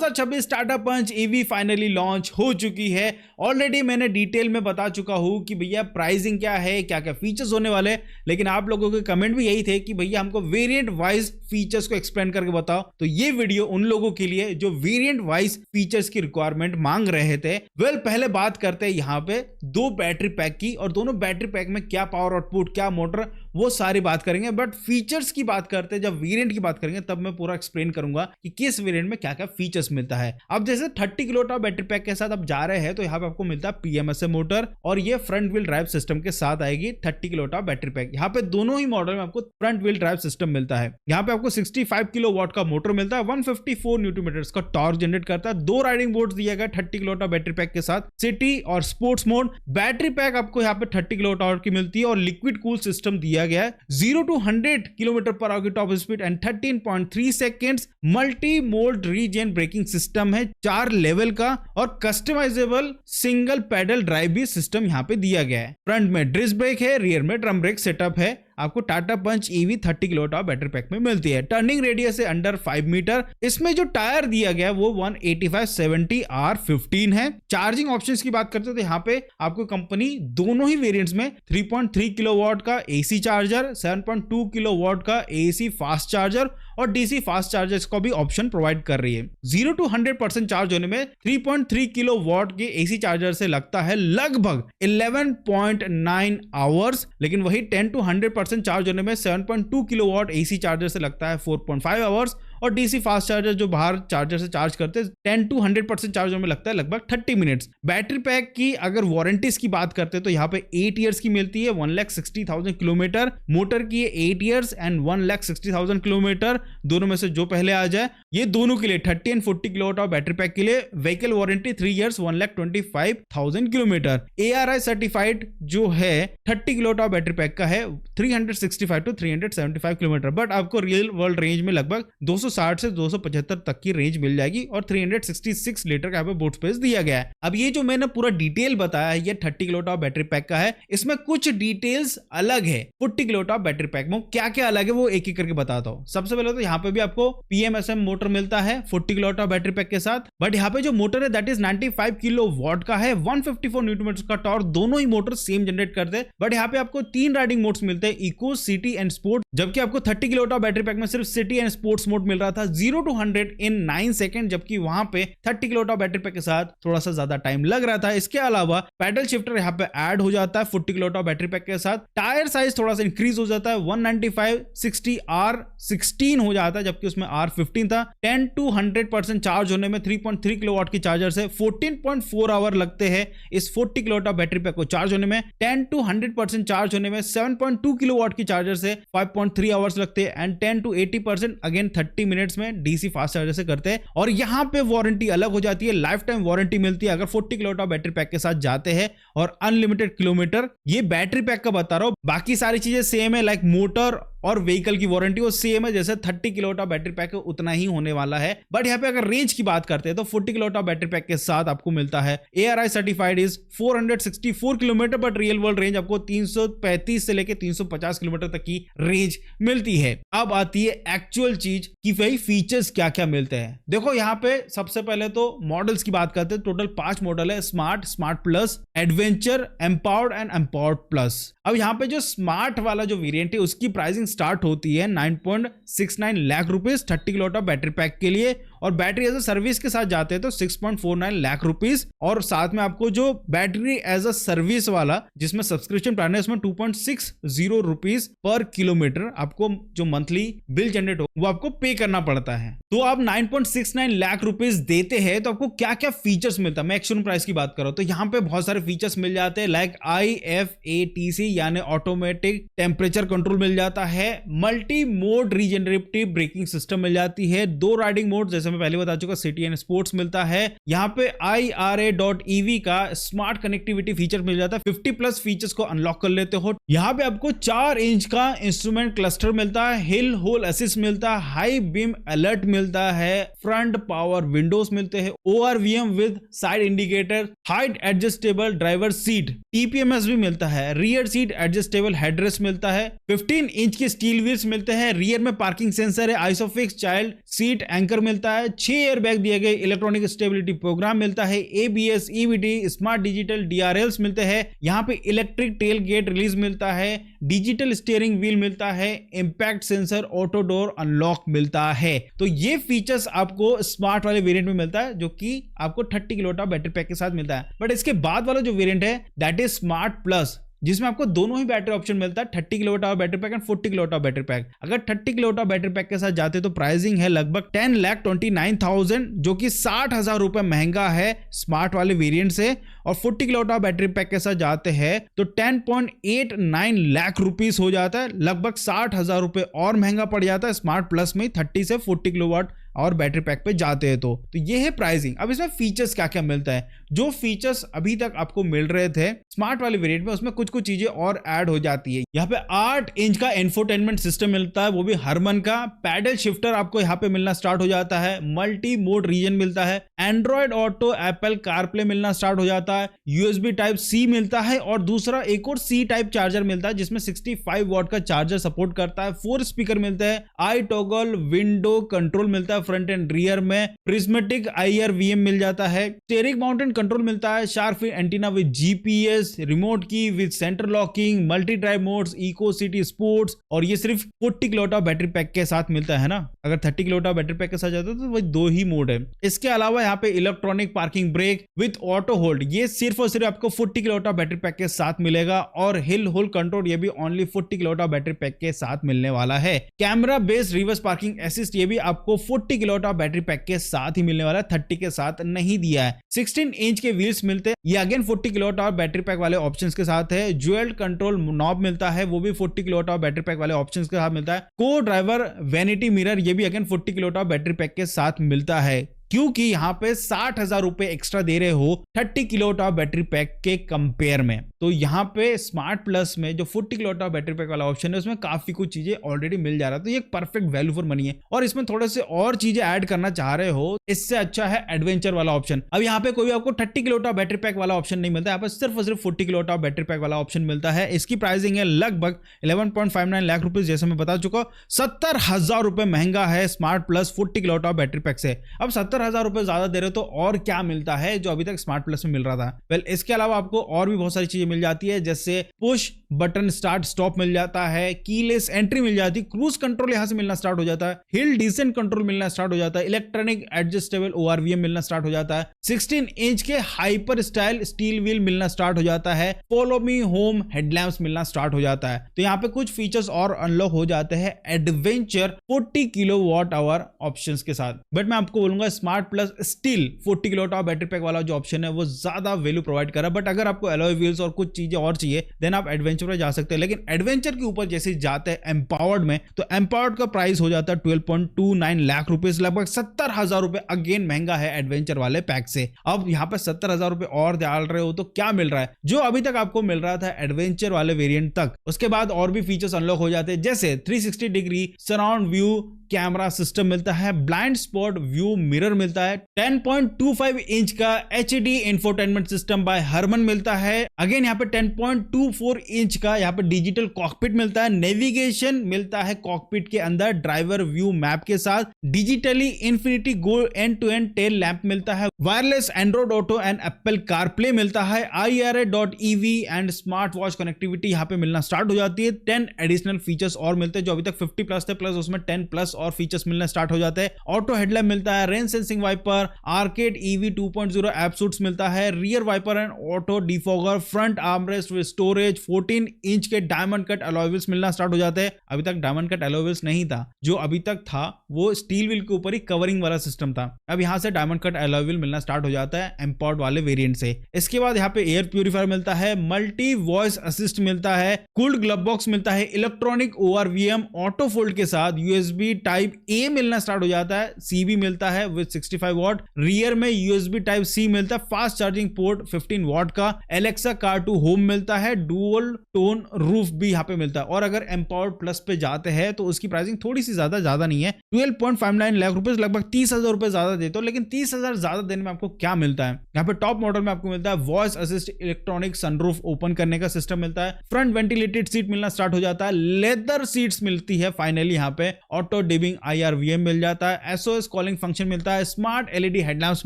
2026 Tata Punch EV finally launch हो चुकी है। ऑलरेडी मैंने डिटेल में बता चुका हूं कि भैया प्राइसिंग क्या है, क्या क्या फीचर्स होने वाले, लेकिन आप लोगों के कमेंट भी यही थे कि भैया हमको वेरिएंट वाइज फीचर्स को एक्सप्लेन करके बताओ। तो ये वीडियो उन लोगों के लिए जो वेरिएंट वाइज फीचर्स की रिक्वायरमेंट मांग रहे थे। पहले बात करते हैं यहाँ पे दो बैटरी पैक की, और दोनों बैटरी पैक में क्या पावर आउटपुट, क्या मोटर, वो सारी बात करेंगे। बट फीचर्स की बात करते हैं, जब वेरिएंट की बात करेंगे तब मैं पूरा एक्सप्लेन करूंगा कि किस वेरिएंट में क्या क्या फीचर्स मिलता है। अब जैसे 30 किलोवाट बैटरी पैक के साथ आप जा रहे हैं तो यहाँ पे आपको मिलता है PMSM मोटर, और ये फ्रंट व्हील ड्राइव सिस्टम के साथ आएगी 30 किलोवाट बैटरी पैक। यहाँ पे दोनों ही मॉडल में आपको फ्रंट व्हील ड्राइव सिस्टम मिलता है। यहाँ पे आपको 65 किलोवाट का मोटर मिलता है, 154 न्यूटन मीटर का टॉर्क जनरेट करता है। दो राइडिंग मोड्स दिया गया 30 किलोवाट बैटरी पैक के साथ, सिटी और स्पोर्ट्स मोड। बैटरी पैक आपको यहाँ पे 30 किलोवाट की मिलती है और लिक्विड कूल सिस्टम दिया गया है। 0 to 100 किलोमीटर पर आवर की top speed and 13.3 seconds. Multi mode regen braking system है 4 लेवल का, और कस्टमाइजेबल सिंगल पेडल ड्राइव भी सिस्टम यहाँ पे दिया गया है। फ्रंट में डिस्क ब्रेक है, रियर में ड्रम ब्रेक सेटअप है। आपको Tata Punch EV 30 kilowatt battery pack में मिलती है। टर्निंग रेडियस है अंडर 5 मीटर। इसमें जो टायर दिया गया है वो 185/70 R15 है। चार्जिंग ऑप्शंस की बात करते हैं तो यहाँ पे आपको कंपनी दोनों ही वेरिएंट्स में 3.3 किलोवाट का AC चार्जर, 7.2 किलोवाट का AC फास्ट चार्जर और DC फास्ट चार्जर्स का भी ऑप्शन प्रोवाइड कर रही है। 0 to 100% चार्ज होने में 3.3 किलोवाट के AC चार्जर से लगता है लगभग 11.9 आवर्स, लेकिन वही 10 to 100% चार्ज होने में 7.2 किलोवाट AC चार्जर से लगता है 4.5 आवर्स, और DC फास्ट चार्जर जो बाहर चार्जर से चार्ज करते हैं 10 to 100% चार्ज होने में लगता है लगभग 30 मिनट्स। बैटरी पैक की अगर वारंटीज की बात करते हैं तो यहाँ पे 8 इयर्स की मिलती है, 1,60,000 किलोमीटर। मोटर की 8 इयर्स एंड 1,60,000 किलोमीटर, दोनों में से जो पहले आ जाए। ये दोनों के लिए 30 एंड 40 किलोवाट बैटरी पैक के लिए vehicle warranty 3 years 1,25,000 kilometre. ARI certified जो है 30 किलोवाट बैटरी पैक का है 365 to 375 किलोमीटर, बट आपको रियल वर्ल्ड रेंज में लगभग 260 से 275 तक की रेंज मिल जाएगी, और 366 लीटर का यहाँ पे बूट स्पेस दिया गया है। अब ये जो मैंने पूरा डिटेल बताया है ये 30 किलोवाट बैटरी पैक का है। इसमें कुछ डिटेल्स अलग है 40 किलोवाट बैटरी पैक में। क्या क्या अलग है वो एक एक करके बताता हूँ। सबसे पहले तो यहाँ पे भी आपको PMSM मोटर मिलता है 40 किलोवाट बैटरी पैक के साथ, बट यहाँ पे जो मोटर है दैट इज 95 किलोवाट का है, 154 न्यूटन मीटर का टॉर्क। दोनों ही मोटर सेम जनरेट करते हैं, बट यहाँ पे आपको 3 राइडिंग मोड्स मिलते हैं, इको, सिटी एंड स्पोर्ट, जबकि आपको 30 किलोवाट बैटरी पैक में सिर्फ सिटी एंड स्पोर्ट्स मोड मिल रहा था 0 to 100 in 9 सेकेंड, जबकि वहां पे 30 किलोवाट बैटरी पैक के साथ थोड़ा सा ज्यादा टाइम लग रहा था। इसके अलावा पैडल शिफ्टर यहाँ पे ऐड हो जाता है 40 किलोवाट बैटरी पैक के साथ। टायर साइज थोड़ा सा इंक्रीज हो जाता है, 195/60 R16 हो जाता है, जबकि उसमें R15 था। 10 to 100% चार्ज होने में 3.3 किलोवाट की चार्जर से 14.4 आवर लगते हैं इस 40 किलोवाट बैटरी पैक को चार्ज होने में। 10 to 100% चार्ज होने में 7.2 किलोवाट की चार्जर से 5.3 आवर्स लगते हैं, एंड 10 to 80% अगेन 30 मिनट्स में DC फास्ट चार्जर से करते हैं। और यहाँ पे वारंटी अलग हो जाती है, लाइफ टाइम वारंटी मिलती है अगर 40 किलोवाट बैटरी पैक के साथ जाते हैं, और अनलिमिटेड किलोमीटर। ये बैटरी पैक का बता रहा हूँ, बाकी सारी चीजें सेम है, लाइक मोटर और व्हीकल की वारंटी वो सेम है, जैसे 30 किलोवाट बैटरी पैक उतना ही होने वाला है। बट यहाँ पे अगर रेंज की बात करते हैं तो 40 किलोवाट बैटरी पैक के साथ आपको मिलता है ARI certified is 464 kilometre, but real world range आपको 335 से लेके 350 किलोमीटर तक की रेंज मिलती है। अब आती है एक्चुअल चीज कि भाई फीचर्स क्या क्या मिलते हैं। देखो यहाँ पे सबसे पहले तो मॉडल्स की बात करते हैं। टोटल 5 मॉडल है, smart, smart plus, adventure, empowered and empowered plus. अब यहाँ पे जो स्मार्ट वाला जो वेरिएंट है उसकी प्राइसिंग स्टार्ट होती है 9.69 lakh rupees 30 kilowatt battery pack के लिए, और बैटरी एज अ सर्विस के साथ जाते हैं तो 6.49 लाख रुपीज, और साथ में आपको जो बैटरी एज अ सर्विस वाला जिसमें सब्सक्रिप्शन प्लान है उसमें 2.60 रुपीज पर किलोमीटर आपको जो मंथली बिल जनरेट हो वो आपको पे करना पड़ता है। तो आप 9.69 लाख रुपीज देते हैं तो आपको क्या क्या फीचर्स मिलता है। मैं एक्शन प्राइस की बात करूं तो यहाँ पे बहुत सारे फीचर्स मिल जाते हैं, लाइक IFATC यानी ऑटोमेटिक टेम्परेचर कंट्रोल मिल जाता है, multi mode regenerative braking system मिल जाती है, 2 राइडिंग मोड जैसे मैं पहले बता चुका, सिटी एंड स्पोर्ट्स मिलता है। यहाँ पे IRA.EV का स्मार्ट कनेक्टिविटी फीचर मिल जाता है, 50+ फीचर्स को अनलॉक कर लेते हो। यहाँ पे आपको 4 इंच का इंस्ट्रूमेंट क्लस्टर मिलता है, हिल होल असिस्ट मिलता है, हाई बीम अलर्ट मिलता है, फ्रंट पावर विंडोज मिलते हैं, ORVM with side indicator, height adjustable driver seat, TPMS भी मिलता है, रियर सीट एडजस्टेबल हेडरेस्ट मिलता है, 15 इंच के स्टील व्हील्स मिलते हैं, रियर में पार्किंग सेंसर है, आइसोफिक्स चाइल्ड सीट एंकर मिलता है, है, 6 एयर बैग दिए गए, इलेक्ट्रॉनिक स्टेबिलिटी प्रोग्राम मिलता है, ABS, EBD, smart digital DRLs मिलते हैं, यहाँ पे इलेक्ट्रिक टेल गेट रिलीज मिलता है, डिजिटल स्टीयरिंग व्हील मिलता है, impact sensor, auto door unlock मिलता है। तो ये फीचर्स आपको स्मार्ट वाले वेरिएंट में मिलता है, जो कि आपको 30 किलोवाट बैटरी पैक के साथ मिलता है। बट इसके बाद वाला जो वेरिएंट है दैट इज स्मार्ट प्लस, जिसमें आपको दोनों ही बैटरी ऑप्शन मिलता है, 30 kilowatt hour battery pack and 40 kilowatt hour battery pack. अगर 30 किलोवाट आवर बैटरी पैक के साथ जाते तो प्राइसिंग है लगभग 10,29,000, जो कि 60,000 रुपए महंगा है स्मार्ट वाले वेरिएंट से। और 40 किलोवाट आवर बैटरी पैक के साथ जाते हैं तो 10.89 लाख रुपीस हो जाता है, लगभग 60,000 रुपए और महंगा पड़ जाता है स्मार्ट प्लस में 30 से 40 किलोवाट और बैटरी पैक पे जाते हैं। तो ये है प्राइसिंग। अब इसमें फीचर्स क्या क्या मिलता है, जो फीचर्स अभी तक आपको मिल रहे थे स्मार्ट वाले वेरिएंट में, उसमें कुछ कुछ चीजें और ऐड हो जाती है। यहाँ पे 8 इंच का इंफोटेनमेंट सिस्टम मिलता है, वो भी हरमन का। पैडल शिफ्टर आपको यहाँ पे मिलना स्टार्ट हो जाता है, मल्टी मोड रीजन मिलता है, एंड्रॉइड ऑटो, एप्पल कारप्ले मिलना स्टार्ट हो जाता है, USB टाइप C मिलता है, और दूसरा एक और C टाइप चार्जर मिलता है जिसमें 65 वॉट का चार्जर सपोर्ट करता है। 4 स्पीकर मिलते हैं, आई टॉगल विंडो कंट्रोल मिलता है फ्रंट एंड रियर में, प्रिज्मेटिक IR VM मिल जाता है, स्टीयरिंग माउंटेन कंट्रोल मिलता है, shark fin antenna with GPS, remote key with centre locking, multi drive modes, eco city sports. और ये सिर्फ 40 किलोवाट बैटरी पैक के साथ मिलता है ना, अगर 30 किलोवाट बैटरी पैक के साथ जाता है तो वही 2 ही मोड है। इसके अलावा यहाँ पे electronic parking brake with auto hold, ये सिर्फ और सिर्फ आपको 40 किलोवाट बैटरी पैक के साथ मिलेगा। और हिल होल्ड कंट्रोल ये भी ओनली 40 किलोवाट बैटरी पैक के साथ मिलने वाला है। Camera based reverse parking assist ये भी आपको 40 किलोवाट बैटरी पैक के साथ ही मिलने वाला है, 30 के साथ नहीं दिया है। 16 इंच के व्हील्स मिलते हैं, ये अगेन 40 किलोवाट बैटरी पैक वाले ऑप्शंस के साथ है। ज्वेल कंट्रोल नॉब मिलता है, वो भी 40 किलोवाट बैटरी पैक वाले ऑप्शंस के साथ मिलता है। को ड्राइवर वैनिटी मिरर ये भी अगेन 40 किलोवाट बैटरी पैक के साथ मिलता है, क्योंकि यहां पे 60,000 रुपए एक्स्ट्रा दे रहे हो 30 किलोवाट बैटरी पैक के कंपेयर में। तो यहां पे स्मार्ट प्लस में जो 40 किलोवाट बैटरी पैक वाला ऑप्शन है उसमें काफी कुछ चीजें ऑलरेडी मिल जा रहा है, तो ये एक परफेक्ट वैल्यू फॉर मनी है। और इसमें थोड़े से और चीजें ऐड करना चाह रहे हो, इससे अच्छा है एडवेंचर वाला ऑप्शन। अब यहाँ पे कोई आपको 30 किलोवाट बैटरी पैक वाला ऑप्शन नहीं मिलता, यहाँ पे सिर्फ और सिर्फ 40 किलोवाट बैटरी पैक वाला ऑप्शन मिलता है। इसकी प्राइसिंग है लगभग 11.59 लाख रुपए, जैसे मैं बता चुका, 70,000 रुपए महंगा है smart plus 40 kilowatt battery pack से। अब 70,000 रुपए ज्यादा दे रहे हो तो और क्या मिलता है जो अभी तक स्मार्ट प्लस में मिल रहा था? वेल, इसके अलावा आपको और भी बहुत सारी चीजें मिल जाती है, जैसे पुश बटन स्टार्ट स्टॉप मिल जाता है, कीलेस एंट्री मिल जाती है, क्रूज कंट्रोल यहां से मिलना स्टार्ट हो जाता है, हिल डिसेंट कंट्रोल मिलना स्टार्ट हो जाता है, इलेक्ट्रॉनिक एडजस्टेबल ORVM मिलना स्टार्ट हो जाता है, 16 इंच के हाइपर स्टाइल स्टील व्हील मिलना स्टार्ट हो जाता है, फॉलो मी होम हेडलैम्प्स मिलना स्टार्ट हो जाता है। तो यहाँ पे कुछ फीचर्स और अनलॉक हो जाते हैं एडवेंचर 40 किलोवाट आवर ऑप्शंस के साथ। बट मैं आपको बोलूंगा smart plus still 40 kilowatt hour battery pack वाला जो ऑप्शन है वो ज्यादा वैल्यू प्रोवाइड कर रहा है। बट अगर आपको अलॉय व्हील्स और कुछ चीजें और चाहिए देन आप एडवेंचर पे जा सकते हैं। लेकिन एडवेंचर के ऊपर जैसे जाते हैं एम्पावर्ड में, तो एम्पावर्ड का प्राइस हो जाता है 12.29 लाख रुपए, लगभग 70,000 रुपए अगेन महंगा है एडवेंचर वाले पैक से। अब यहाँ पे 70,000 रुपए और डाल रहे हो तो क्या मिल रहा है? जो अभी तक आपको मिल रहा था एडवेंचर वाले वेरिएंट तक, उसके बाद और भी फीचर्स अनलॉक हो जाते हैं, जैसे 360 degree surround view camera system मिलता है, ब्लाइंड स्पॉट व्यू मिरर मिलता है, 10.25 इंच का HD infotainment system by Harman मिलता है। अगेन यहाँ पे 10.24 इंच का यहाँ पे डिजिटल कॉकपिट मिलता है, नेविगेशन मिलता है कॉकपिट के अंदर ड्राइवर व्यू मैप के साथ, digitally infinity glow end to end tail lamp मिलता है, wireless Android Auto and Apple CarPlay मिलता है, IRA.EV and smart watch connectivity यहाँ पे मिलना स्टार्ट हो जाती है। 10 एडिशनल फीचर्स और मिलते हैं, जो अभी तक 50 प्लस थे, प्लस उसमें 10 प्लस और फीचर्स मिलना स्टार्ट हो जाते हैं। ऑटो हेडलैम्प मिलता है, rain sensing wiper, arcade EV 2.0 app suites मिलता है, rear wiper and auto defogger, front armrest with storage, 14 inch के डायमंड कट अलॉय व्हील्स मिलना स्टार्ट हो जाते हैं। अभी तक डायमंड कट अलॉय व्हील्स नहीं था, जो अभी तक था वो स्टील व्हील के ऊपर ही कवरिंग वाला सिस्टम था। अब यहां से डायमंड कट अलॉय व्हील मिलना स्टार्ट हो जाता है एम्पावर्ड वाले वेरिएंट से। इसके बाद यहाँ पे एयर प्यूरिफायर मिलता है, मल्टी वॉइस असिस्ट मिलता है, कूल्ड ग्लव बॉक्स मिलता है, इलेक्ट्रॉनिक ORVM ऑटो फोल्ड के साथ, USB टाइप A मिलना स्टार्ट हो जाता है, C भी मिलता है विद 65 वॉट, रियर में USB टाइप C मिलता है, फास्ट चार्जिंग पोर्ट 15 वॉट का, Alexa कार टू होम मिलता है, डुअल टोन रूफ भी यहाँ पे मिलता है। और अगर एम्पावर्ड प्लस पे जाते हैं तो उसकी प्राइसिंग थोड़ी सी ज्यादा नहीं है, 12.59 लाख रुपए, लगभग 30,000 रुपए ज्यादा देते हो। लेकिन 30,000 ज्यादा देने में आपको क्या मिलता है? यहाँ पे टॉप मॉडल में आपको मिलता है voice assist electronic sunroof open करने का सिस्टम मिलता है, फ्रंट वेंटिलेटेड सीट मिलना स्टार्ट हो जाता है, लेदर सीट्स मिलती है फाइनली यहाँ पे, ऑटो रिसीविंग IR VM मिल जाता है, SOS कॉलिंग फंक्शन मिलता है, स्मार्ट LED हेडलैम्प्स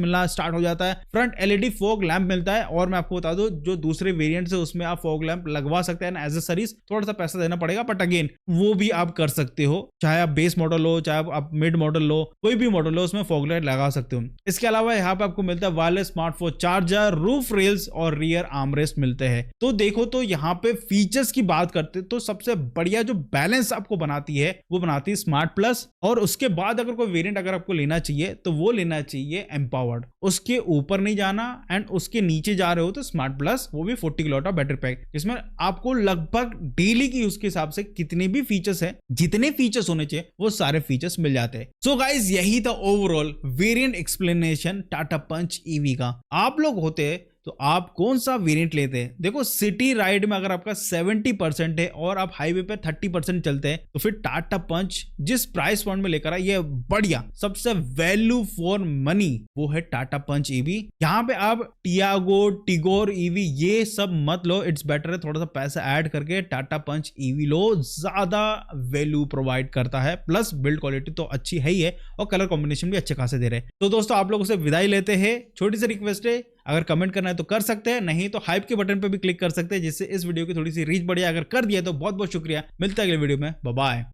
मिलना स्टार्ट हो जाता है, फ्रंट LED फॉग लैंप मिलता है। और मैं आपको बता दूं जो दूसरे वेरिएंट्स है उसमें आप फॉग लैंप लगवा सकते हैं एसेसरीज, थोड़ा सा पैसा देना पड़ेगा, बट अगेन वो भी आप कर सकते हो, चाहे आप बेस मॉडल हो चाहे आप मिड मॉडल लो, कोई भी मॉडल हो उसमें फॉग लाइट लगा सकते हो। इसके अलावा यहाँ पे आपको मिलता है wireless smartphone charger, roof rails और रियर आर्मरेस्ट मिलते हैं। तो देखो तो यहाँ पे फीचर्स की बात करते तो सबसे बढ़िया जो बैलेंस आपको बनाती है वो बनाती है स्मार्ट प्लस, और उसके बाद अगर कोई वेरिएंट अगर आपको लेना चाहिए तो वो लेना चाहिए एम्पावर्ड, उसके ऊपर नहीं जाना, एंड उसके नीचे जा रहे हो तो स्मार्ट प्लस, वो भी 40 किलोवाट बैटरी पैक, जिसमें आपको लगभग डेली की यूज के हिसाब से कितने भी फीचर्स है, जितने फीचर्स होने चाहिए वो सारे फीचर्स मिल जाते हैं। सो गाइस यही था overall variant explanation Tata Punch EV का। आप लोग होते तो आप कौन सा वेरिएंट लेते हैं? देखो सिटी राइड में अगर आपका 70% है और आप हाईवे पे 30% चलते हैं तो फिर टाटा पंच जिस प्राइस पॉइंट में लेकर आए ये बढ़िया सबसे वैल्यू फॉर मनी वो है टाटा पंच ईवी। यहाँ पे आप टियागो, टिगोर ईवी ये सब मत लो, इट्स बेटर है थोड़ा सा पैसा ऐड करके टाटा पंच ईवी लो, ज्यादा वैल्यू प्रोवाइड करता है, प्लस बिल्ड क्वालिटी तो अच्छी है ही है और कलर कॉम्बिनेशन भी अच्छे खासे दे रहे हैं। तो दोस्तों आप लोगों से विदाई लेते हैं, छोटी सी रिक्वेस्ट है अगर कमेंट करना है तो कर सकते हैं, नहीं तो हाइप के बटन पे भी क्लिक कर सकते हैं जिससे इस वीडियो की थोड़ी सी रीच बढ़े। अगर कर दिया तो बहुत बहुत शुक्रिया, मिलता है अगले वीडियो में, बाय बाय।